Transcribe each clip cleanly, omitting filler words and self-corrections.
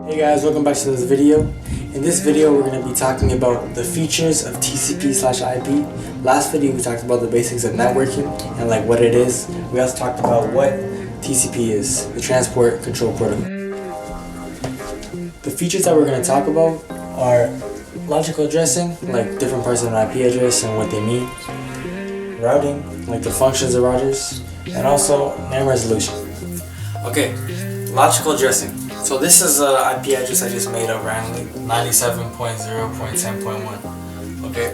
Hey guys, welcome back to this video. In this video we're going to be talking about the features of TCP/IP. Last video we talked about the basics of networking and like what it is. We also talked about what TCP is, the Transport Control Protocol. The features that we're going to talk about are logical addressing, like different parts of an IP address and what they mean, routing, like the functions of routers, and also name resolution. Okay, logical addressing. So this is an IP address I just made up randomly, 97.0.10.1. Okay,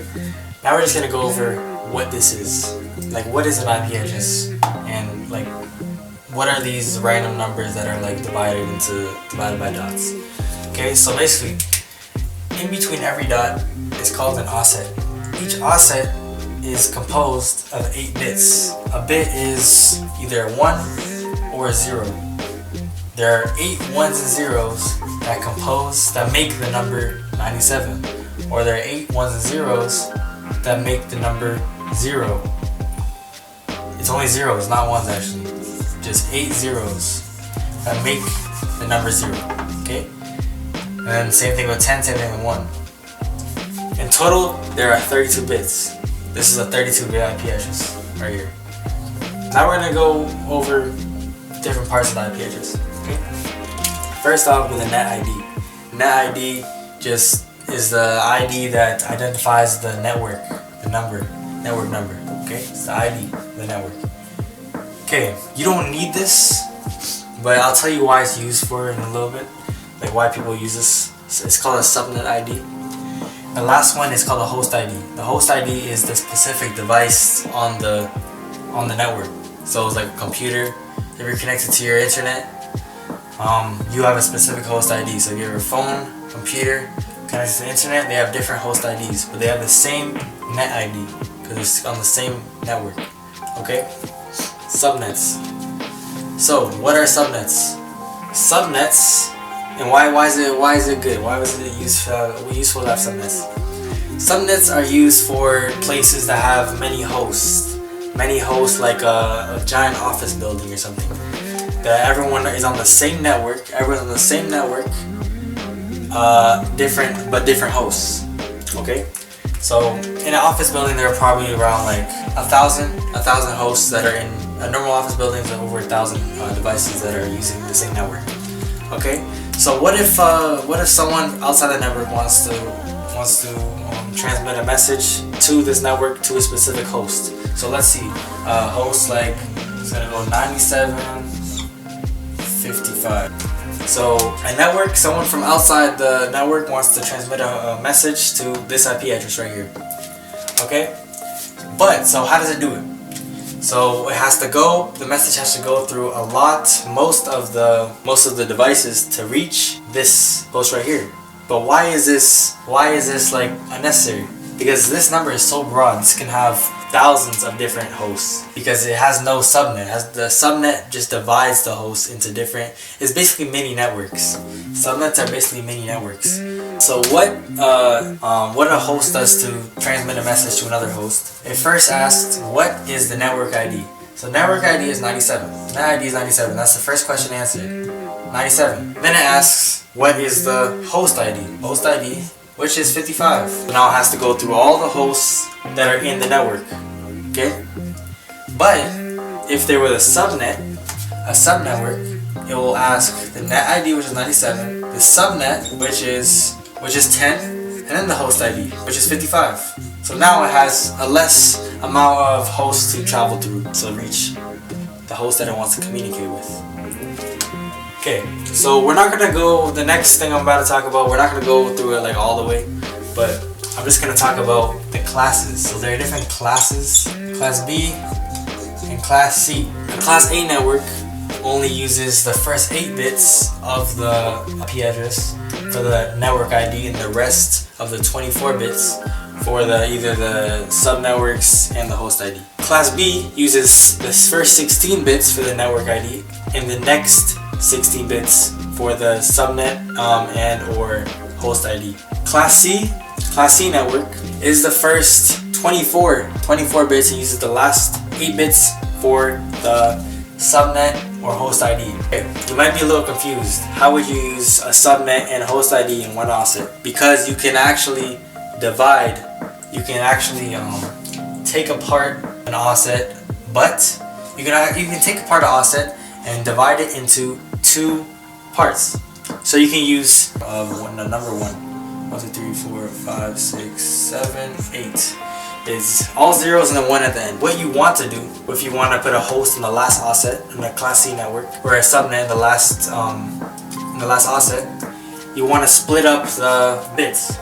now we're just gonna go over what this is. Like, what is an IP address, and like, what are these random numbers that are like divided by dots? Okay, so basically, in between every dot is called an offset. Each offset is composed of 8 bits. A bit is either a 1 or a 0. There are 8 ones and zeros that make the number 97, or there are 8 ones and zeros that make the number 0. It's only zeros, not ones actually. Just 8 zeros that make the number 0. Okay? And then same thing with 10, same thing with 1. In total, there are 32 bits. This is a 32-bit IP address right here. Now we're gonna go over different parts of the IP address. Okay. First off, with a net ID. Net ID just is the ID that identifies the network, network number. Okay, it's the ID, the network. Okay, you don't need this, but I'll tell you why it's used for in a little bit, like why people use this. It's called a subnet ID. The last one is called a host ID. The host ID is the specific device on the network. So it's like a computer. If you're connected to your internet, you have a specific host ID. So if you have a phone, computer, connected to the internet, they have different host IDs, but they have the same net ID because it's on the same network. Okay? Subnets. So what are subnets? Subnets, and why is it good? Why was it useful to have subnets? Subnets are used for places that have many hosts. Many hosts, like a giant office building or something. That everyone is on the same network. Everyone's on the same network. Different hosts. Okay. So in an office building, there are probably around like 1,000 hosts that are in a normal office building. There are over 1,000 devices that are using the same network. Okay. So what if someone outside the network wants to transmit a message to this network to a specific host? So let's see, host like, it's gonna go 97.55. So a network, someone from outside the network wants to transmit a message to this IP address right here. Okay? But, so how does it do it? So the message has to go through most of the devices to reach this host right here. But why is this like unnecessary? Because this number is so broad, this can have thousands of different hosts because it has no subnet. The subnet just divides the hosts into different. It's basically mini networks. Subnets are basically mini networks. So what a host does to transmit a message to another host? It first asks, what is the network ID? So network ID is 97. Net ID is 97. That's the first question answered. 97. Then it asks, what is the host ID? Host ID, which is 55. So now it has to go through all the hosts that are in the network. Okay? But if there was a subnetwork, it will ask the net ID, which is 97, the subnet, which is 10, and then the host ID, which is 55. So now it has a less amount of hosts to travel through to reach the host that it wants to communicate with. Okay, so we're not gonna go, the next thing I'm about to talk about, we're not gonna go through it like all the way, but I'm just gonna talk about the classes. So there are different classes, Class B and Class C. The Class A network only uses the first 8 bits of the IP address for the network ID and the rest of the 24 bits for either the subnetworks and the host ID. Class B uses the first 16 bits for the network ID and the next 16 bits for the subnet and or host ID. Class C network is the first 24 bits and uses the last 8 bits for the subnet or host ID. Okay. You might be a little confused. How would you use a subnet and host ID in one offset? Because you can actually divide, you can actually take apart an offset, but you can take apart an offset and divide it into 2 parts. So you can use the number 1, 2, 3, 4, 5, 6, 7, 8. Is all zeros and then 1 at the end. What you want to do, if you want to put a host in the last offset in the Class C network, or a subnet in the last offset, you want to split up the bits.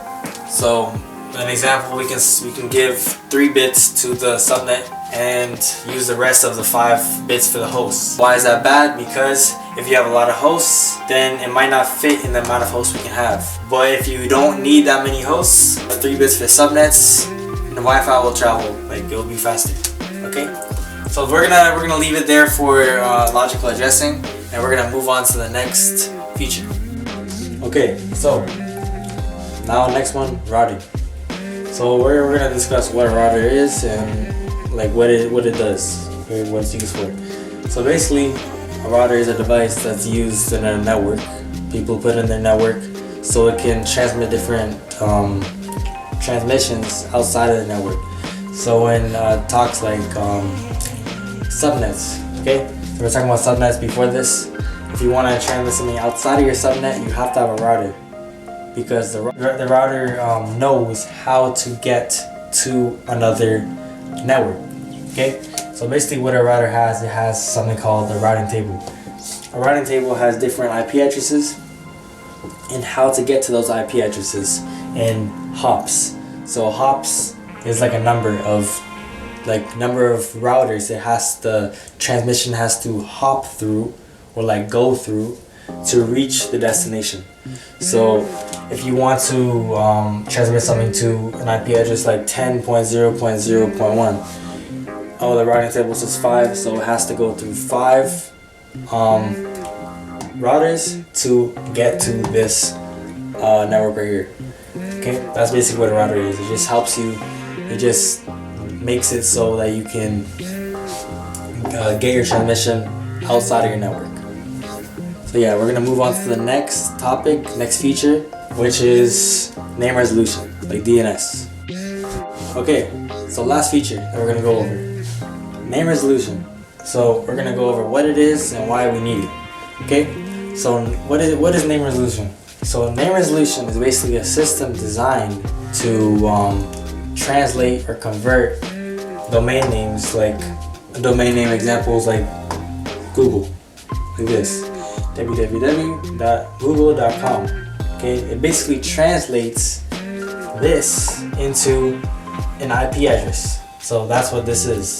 So an example, we can give 3 bits to the subnet and use the rest of the 5 bits for the host. Why is that bad? Because if you have a lot of hosts, then it might not fit in the amount of hosts we can have. But if you don't need that many hosts, the 3 bits for the subnets, the Wi-Fi will travel, like it'll be faster. Okay, so we're gonna leave it there for logical addressing, and we're gonna move on to the next feature. Okay, so now next one, routing. So we're gonna discuss what a router is and like what it does, what it's used for. So basically, a router is a device that's used in a network. People put in their network so it can transmit different transmissions outside of the network. So in talks like subnets, okay? So we're talking about subnets before this. If you want to transmit something outside of your subnet, you have to have a router, because the router knows how to get to another network, okay? So basically what a router has, it has something called the routing table. A routing table has different IP addresses and how to get to those IP addresses in hops. So hops is like a number of routers. The transmission has to hop through or like go through to reach the destination. So if you want to transmit something to an IP address like 10.0.0.1, oh, the routing table says 5, so it has to go through 5 routers to get to this network right here. Okay, that's basically what a router is. It just helps you, it just makes it so that you can get your transmission outside of your network. So yeah, we're gonna move on to the next topic, next feature, which is name resolution, like DNS. Okay, so last feature that we're gonna go over, name resolution. So we're gonna go over what it is and why we need it. Okay, so what is name resolution? So name resolution is basically a system designed to translate or convert domain names, like domain name examples like Google, like this, www.google.com. Okay, it basically translates this into an IP address. So that's what this is.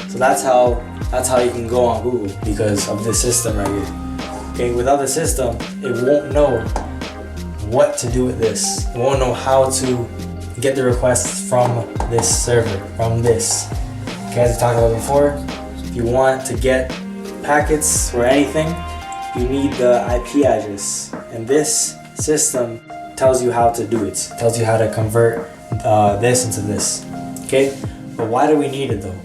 So that's how you can go on Google, because of this system right here. Okay, without the system, it won't know what to do with this. It won't know how to get the requests from this server, from this. Okay, as we talked about before, if you want to get packets or anything, you need the IP address, and this system tells you how to do it. It tells you how to convert this into this. Okay, but why do we need it though?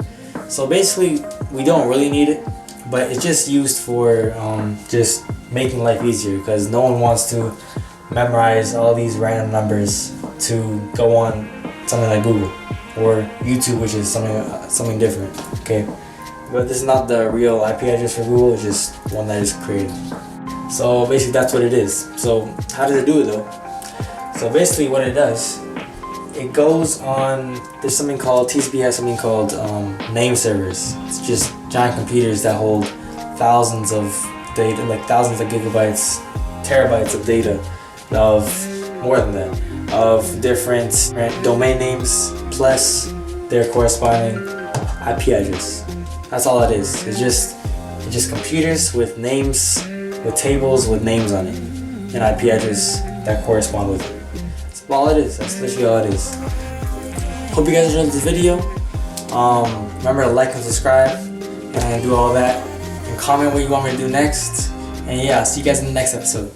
So basically, we don't really need it, but it's just used for just making life easier, because no one wants to memorize all these random numbers to go on something like Google or YouTube, which is something different. Okay, but this is not the real IP address for Google, it's just one that is created. So basically that's what it is. So how does it do it though? So basically what it does, it goes on, there's something called, TCP has something called name servers. It's just giant computers that hold thousands of data, like thousands of gigabytes, terabytes of data, of more than that, of different domain names plus their corresponding IP address. That's all it is. It's just computers with names, with tables with names on it, and IP address that correspond with it. That's all it is. That's literally all it is. Hope you guys enjoyed this video. Remember to like and subscribe and do all that, and comment what you want me to do next. And yeah, see you guys in the next episode.